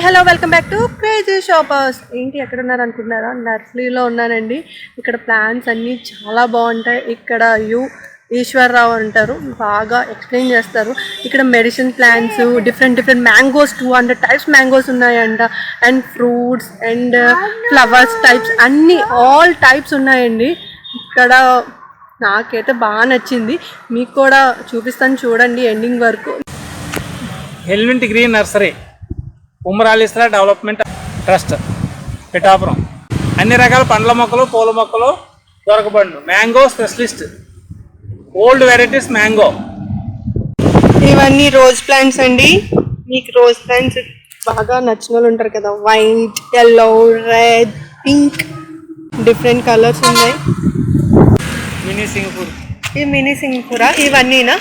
Hello welcome back to crazy shoppers. ఏంటి ఎక్కడ ఉన్నారు అనుకుంటున్నారా? నర్సరీలో ఉన్నానండి. ఇక్కడ ప్లాంట్స్ అన్నీ చాలా బాగుంటాయి. ఇక్కడ ఈశ్వరరావు అంటారు, బాగా ఎక్స్ప్లెయిన్ చేస్తారు. ఇక్కడ medicine plants, different mangoes, 200 types mangoes ఉన్నాయంట. And fruits and flowers types అన్నీ ఆల్ టైప్స్ ఉన్నాయండి. ఇక్కడ నాకైతే బాగా నచ్చింది. మీకు కూడా చూపిస్తాను, చూడండి ఎండింగ్ వరకు. ఎల్వింటి గ్రీన్ నర్సరీ, ఉమ్మరాలిస్రా డెవలప్మెంట్ ట్రస్ట్, పిఠాపురం. అన్ని రకాల పండ్ల మొక్కలు, పూల మొక్కలు దొరకబడును. Mango specialist, old varieties mango. ఇవన్నీ రోజ్ ప్లాంట్స్ అండి. మీకు రోజ్ ప్లాంట్స్ బాగా నచ్చిన వాళ్ళు ఉంటారు కదా, white, yellow, red, pink, different colours ఉన్నాయి. మినీ సింగపూర్, ఈ మినీ సింగపూరా? ఇవన్నీనా?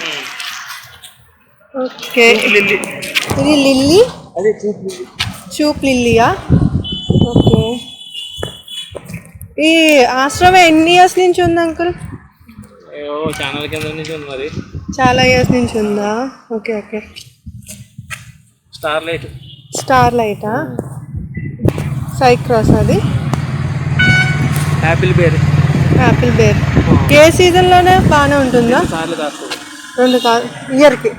ఓకే, ఇది లిల్లీ, అదే చూప్ లిల్లీయా? ఓకే. ఈ ఆశ్రమం ఎన్ని ఇయర్స్ నుంచి ఉంది అంకుల్? ఛానల్ కింద నుంచి ఉంది, మరి చాలా ఇయర్స్ నుంచి ఉందా? Okay okay. స్టార్ లైటా? సైక్రాస్ అది. యాపిల్ బేర్ ఏ సీజన్లోనే బాగానే ఉంటుందా? 2 కాదు, ఇయర్కి.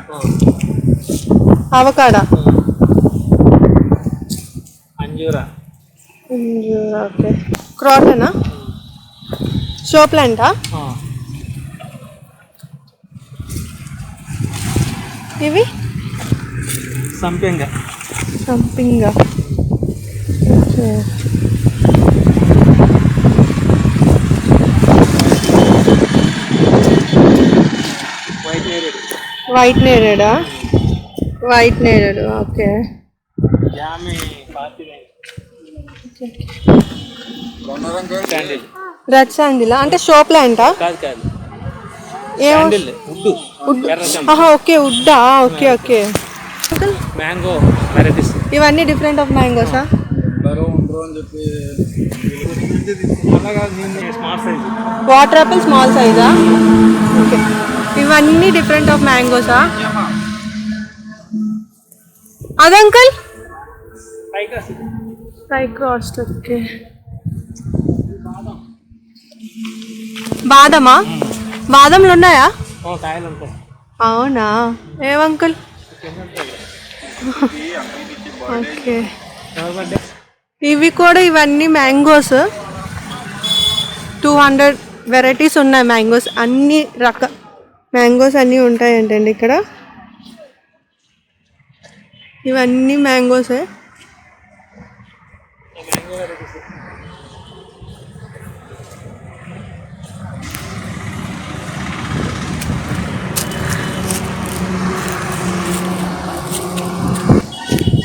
అవకాడా, అంజూరా. ఓకే. క్రాటనా? షో ప్లాంటా? ఇవి సంపింగ. ఓకే. వైట్ నేరేడ్. ఓకే. రెడ్ శాండిల్ అంటే షో ప్లాంటా? ఓకే, వుడ్డా? ఓకే. Mango varieties. ఇవన్నీ డిఫరెంట్ ఆఫ్ మ్యాంగోసా? వాటర్ యాపిల్ స్మాల్ సైజా? ఓకే. ఇవన్నీ డిఫరెంట్ ఆఫ్ మ్యాంగోసా? అది అంకుల్ సైక్రాస్. ఓకే. బాదంలు ఉన్నాయా? అవునా? ఏమంకుల్? ఓకే. ఇవన్నీ మ్యాంగోస్, 200 వెరైటీస్ ఉన్నాయి మ్యాంగోస్. అన్ని మ్యాంగోస్ అన్నీ ఉంటాయంటండి ఇక్కడ. ఇవన్నీ మ్యాంగోసే.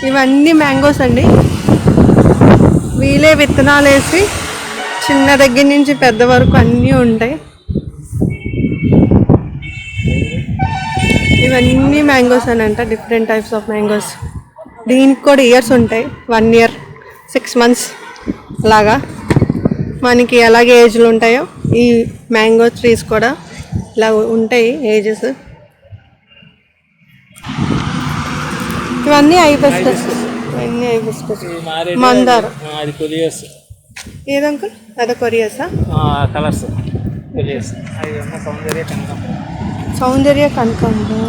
ఇవన్నీ మ్యాంగోస్ అండి. వీలే విత్తనాలు వేసి చిన్న దగ్గర నుంచి పెద్ద వరకు అన్నీ ఉంటాయి. ఇవన్నీ మ్యాంగోస్ అని అంట, డిఫరెంట్ టైప్స్ ఆఫ్ మ్యాంగోస్. దీనికి కూడా ఇయర్స్ ఉంటాయి, 1 year 6 months లాగా. మనకి ఎలాగే ఏజ్లు ఉంటాయో ఈ మ్యాంగో ట్రీస్ కూడా ఇలా ఉంటాయి ఏజెస్. ఇవన్నీ హైబిస్కస్. మందారం. ఏదంకుల్? అదే కొరియాసా? కలర్స్ సౌందర్య కనకాంబరం.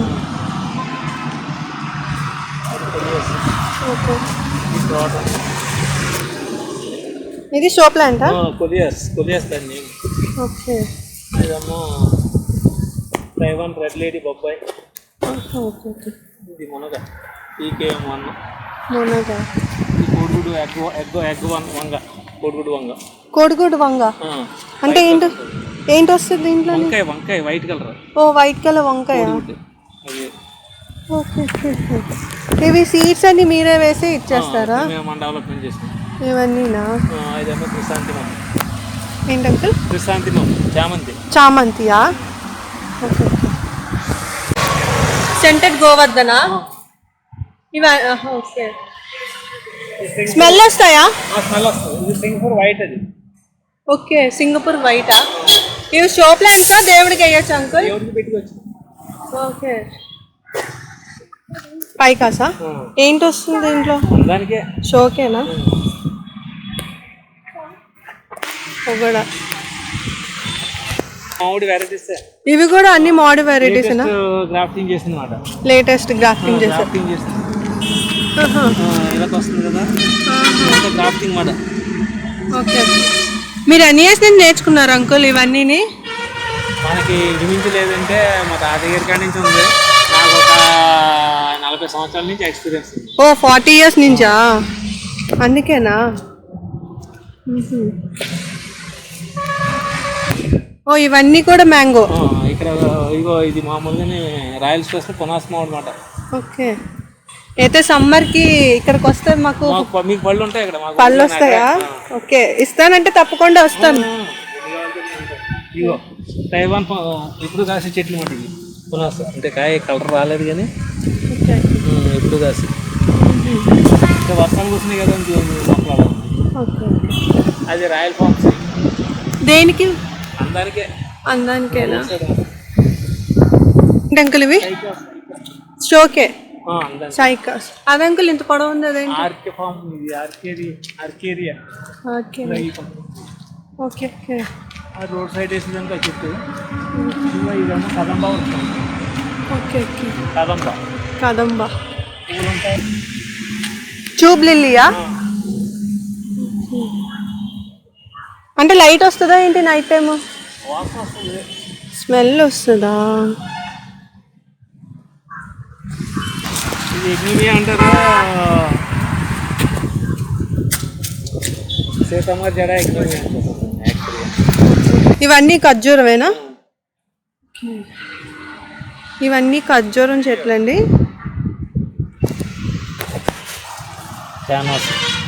ఓకే. ఇది షో ప్లాంటా? కొలియస్. ఓకే. ఇదేమో తైవాన్ రెడ్ లేడీ బొబ్బాయి. ఓకే. ఇది మునగ, PKM1. మునగ. కోడిగుడు వంగ. అంటే ఏంటి వస్తుంది దీంట్లో? వంకాయ వైట్ కలర్. వైట్ కలర్ వంకాయ. ఓకే. ఇవి సీడ్స్ అన్ని మీరే వేసి ఇచ్చేస్తారా? డెవలప్మెంట్ చేస్తాం ఇవన్నీనా? ఇదేమో క్రిసాంతిమం. ఏంటి అంకుల్? క్రిసాంతిమం, చామంతియా? ఓకే. సెంటెడ్ గోవర్ధనా? ఇవి ఓకే. స్మెల్ వస్తాయా? స్మెల్ వస్తుంది. ఇది సింగపూర్ వైట్. అది ఓకే. సింగపూర్ వైటా? ఇవి షో ప్లాంట్సా? దేవుడికి వేయచ్చు అంకుల్? దేవుడికి పెట్టుకోవచ్చు. ఓకే. పైకాసా ఏంటి వస్తుంది దీంట్లో? దానికే షోకేనా? ఒకడా మామిడి వెరైటీస్ ఇవి కూడా అన్ని మోడీ వెరైటీస్ గ్రాఫ్టింగ్ చేసింది మాట. లేటెస్ట్ గ్రాఫ్టింగ్ చేశారు. గ్రాఫ్టింగ్ చేసింది ఇలా వస్తుంది కదా, గ్రాఫ్టింగ్ మాట. ఓకే. మీరు ఎన్ని ఇయర్స్ నుంచి నేర్చుకున్నారు అంకుల్ ఇవన్నీ? మనకి ఇంచుమించు లేదంటే మా తాతగారి కాడి నుంచి ఉంది. నాకు ఒక 40 సంవత్సరాల నుంచి ఎక్స్పీరియన్స్ ఉంది. ఓ 40 ఇయర్స్ నుంచా? అందుకేనా? ఓ ఇవన్నీ కూడా మ్యాంగో. ఇక్కడ ఇగో ఇది మామూలుగానే రాయల్ స్పేస్ పునాస్ మామిడి మాట. ఓకే. అయితే సమ్మర్కి ఇక్కడికి వస్తే మాకు మీకు పళ్ళు ఉంటాయి ఇక్కడ. పళ్ళు వస్తాయా? ఓకే, ఇస్తానంటే తప్పకుండా వస్తాను. ఇగో తైవాన్ ఇప్పుడు కాసే చెట్లు మాట ఇవి పునాస్. అంటే కాయ కలర్ రాలేదు కానీ ఇప్పుడు కాసి ఇంకా వర్షాలు కూర్చున్నాయి కదా మొక్కలు అలా ఉంది. అది రాయల్ ఫార్మ్స్. దేనికి? అందానికే. అందానికేనా? అంకుల్ ఇవి షోకే సైకాస్. అది అంకుల్ ఇంత పొడవు ఉంది అదేంటి? ఆర్కే ఫార్మ్ ఇది. ఆర్కేరియా. Okay okay okay. Road side వేసిందంతా చెట్టు. ఇదేమో కదంబా వస్తుంది. Okay okay. కదంబా పూలు ఉంటాయి. ట్యూబ్ లిల్లీయా? అంటే లైట్ వస్తుందా ఏంటి నైట్ టైము? వాసన వస్తుంది. స్మెల్ వస్తుందా? ఇది ఎగ్నిమియా అంటారా, సీతమ్మ జడ ఎగ్నిమియా అంటారు. ఇవన్నీ ఖర్జూరమేనా? ఇవన్నీ ఖర్జూరం చెట్లండి.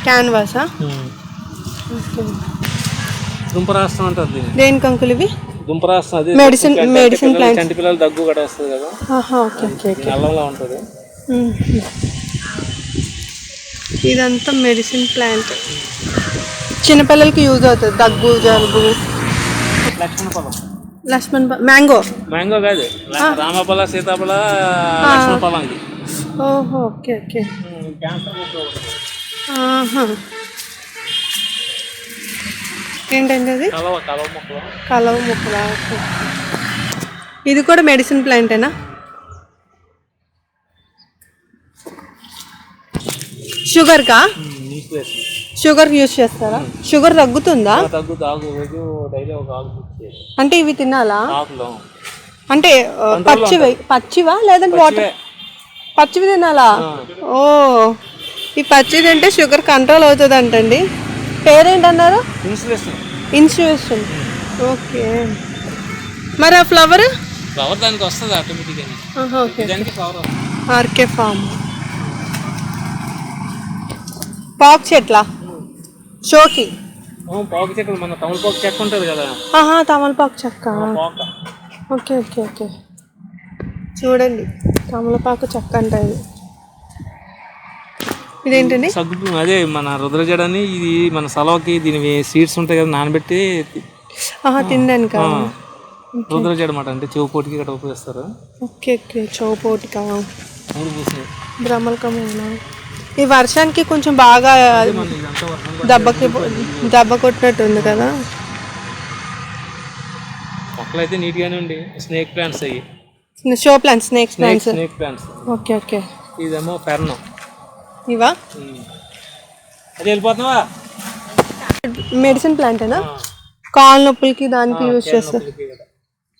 క్యాన్వాసా? దుంపరాస్తం అంటారు. దేనికి అంకుల్ ఇవి? దుంపరాస్తం అది మెడిసిన్ ప్లాంట్. చంటి పిల్లలు దగ్గు గడ వస్తుంది కదా, అల్లంలో ఉంటుంది. ఇదంతా మెడిసిన్ ప్లాంట్, చిన్నపిల్లలకి యూజ్ అవుతుంది. దగ్గు జలుబు. లక్ష్మణ్ మ్యాంగో. మ్యాంగో కాదు, రామపల సీతాఫల లక్ష్మణ ఫలం. ఓహో ఓకే ఓకే. ఏంటండి అది? కలవ మొక్కలా? ఇది కూడా మెడిసిన్ ప్లాంటేనా? షుగర్కా? షుగర్ యూజ్ చేస్తారా? షుగర్ తగ్గుతుందా? అంటే ఇవి తినాలా? అంటే పచ్చివా లేదంటే వాటర్? పచ్చివి తినాలా? ఓ, ఈ పచ్చి తింటే షుగర్ కంట్రోల్ అవుతుంది అంటండి. పేరేంటన్నారు? ఇన్స్యూషన్. ఓకే. మరి ఆ ఫ్లవర్ దానికి వస్తుంది ఆటోమేటిక్గా. RK farm. పాక్ చెట్లా? షోకి పాకు చెక్క. మన తమలపాకు చెక్క ఉంటుంది కదా. తమలపాకు చెక్క. Okay okay okay. చూడండి, తమలపాకు చెక్క అంటే ఇదేంటండి? సగ్గు. అదే మన రుద్రజడని. ఇది మన సలవకి దీని సీడ్స్ ఉంటాయి కదా, నానబెట్టి తినడానికి రుద్రజడ అన్నమాట. అంటే చెవుపోటుకి ఇక్కడ ఉపయోగిస్తారు. Okay okay. చెవుపోటుకా? బ్రహ్మలకమేనా? ఈ వర్షానికి కొంచెం బాగా దెబ్బ కొట్టినట్టు ఉంది కదా. మొక్కలు అయితే నీట్ గానే ఉండి. స్నేక్ ప్లాంట్స్ అయ్యి show plants. Snake plants. Okay okay. ఇదేమో ఫెర్నో. ఇవా? అది వెళ్ళిపోతున్నావా? మెడిసిన్ ప్లాంటేనా? కాళ్ళ నొప్పులకి దానికి యూజ్ చేస్తారు.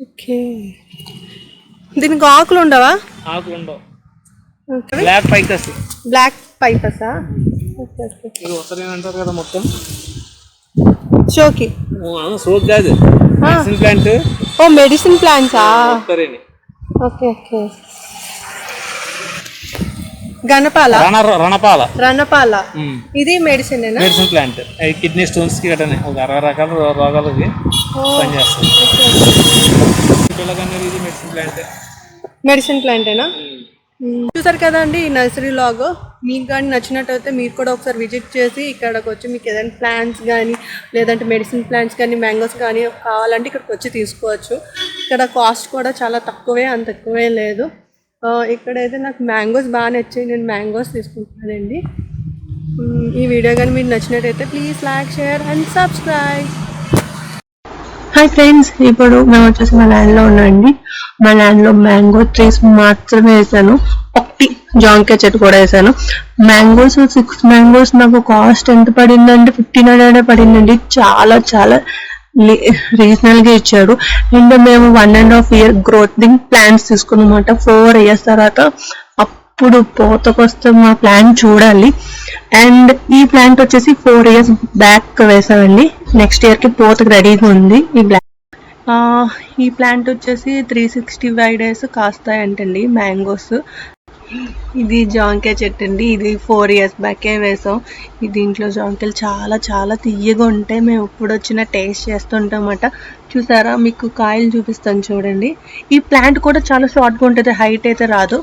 ఓకే. దీనికి ఆకులు ఉండవా? ఆకులు ఉండవు. Black ficus. బ్లాక్ పైకసా? Okay okay. అంటారు కదా మొత్తం. షోకి? షోక్ కాదు, మెడిసిన్ ప్లాంట్. ఓ మెడిసిన్ ప్లాంట్సా? Okay okay. గణపాల? రణపాల. ఇది మెడిసిన్ ప్లాంట్. కిడ్నీ స్టోన్స్ కి గట్టనే ఒక 60 రకాల రోగాలకి పనిచేస్తుంది. మెడిసిన్ ప్లాంటేనా? చూసారు కదా అండి ఈ నర్సరీ లాగ్. మీకు కానీ నచ్చినట్టయితే మీరు కూడా ఒకసారి విజిట్ చేసి ఇక్కడికి వచ్చి మీకు ఏదైనా ప్లాంట్స్ కానీ లేదంటే మెడిసిన్ ప్లాంట్స్ కానీ మ్యాంగోస్ కానీ కావాలంటే ఇక్కడికి వచ్చి తీసుకోవచ్చు. ఇక్కడ కాస్ట్ కూడా చాలా తక్కువే, అంత ఎక్కువే లేదు. ఇక్కడైతే నాకు మ్యాంగోస్ బాగా నచ్చాయి, నేను మ్యాంగోస్ తీసుకుంటానండి. ఈ వీడియో కానీ మీకు నచ్చినట్టయితే please like, share and subscribe. Hi friends, ఇప్పుడు మేము వచ్చేసి మా ల్యాండ్లో ఉన్నామండి. మా ల్యాండ్లో మ్యాంగో ట్రీస్ మాత్రమే వేసాను, ఒకటి జాంకాయ చెట్టు కూడా వేసాను. మ్యాంగోస్ 6 మ్యాంగోస్ నాకు కాస్ట్ ఎంత పడిందంటే 1500 పడిందండి. చాలా చాలా రీజనల్ గా ఇచ్చారు. అండ్ మేము 1.5 year గ్రోతింగ్ ప్లాన్స్ తీసుకున్నమాట. 4 years తర్వాత అప్పుడు పోతకొస్తే మా ప్లాంట్ చూడాలి. అండ్ ఈ ప్లాంట్ వచ్చేసి 4 years బ్యాక్ వేసామండి. నెక్స్ట్ ఇయర్ కి పోతకు రెడీగా ఉంది. ఈ ప్లాంట్ వచ్చేసి 365 days కాస్తాయంటండి మ్యాంగోస్. ఇది జాంకాయ చెట్టు అండి. ఇది 4 years బ్యాకే వేసాం. దీంట్లో జాంకాయలు చాలా చాలా తీయగా ఉంటాయి. మేము ఇప్పుడు వచ్చిన టేస్ట్ చేస్తుంటాం అన్నమాట. చూసారా, మీకు కాయలు చూపిస్తాను చూడండి. ఈ ప్లాంట్ కూడా చాలా షార్ట్గా ఉంటుంది, హైట్ అయితే రాదు.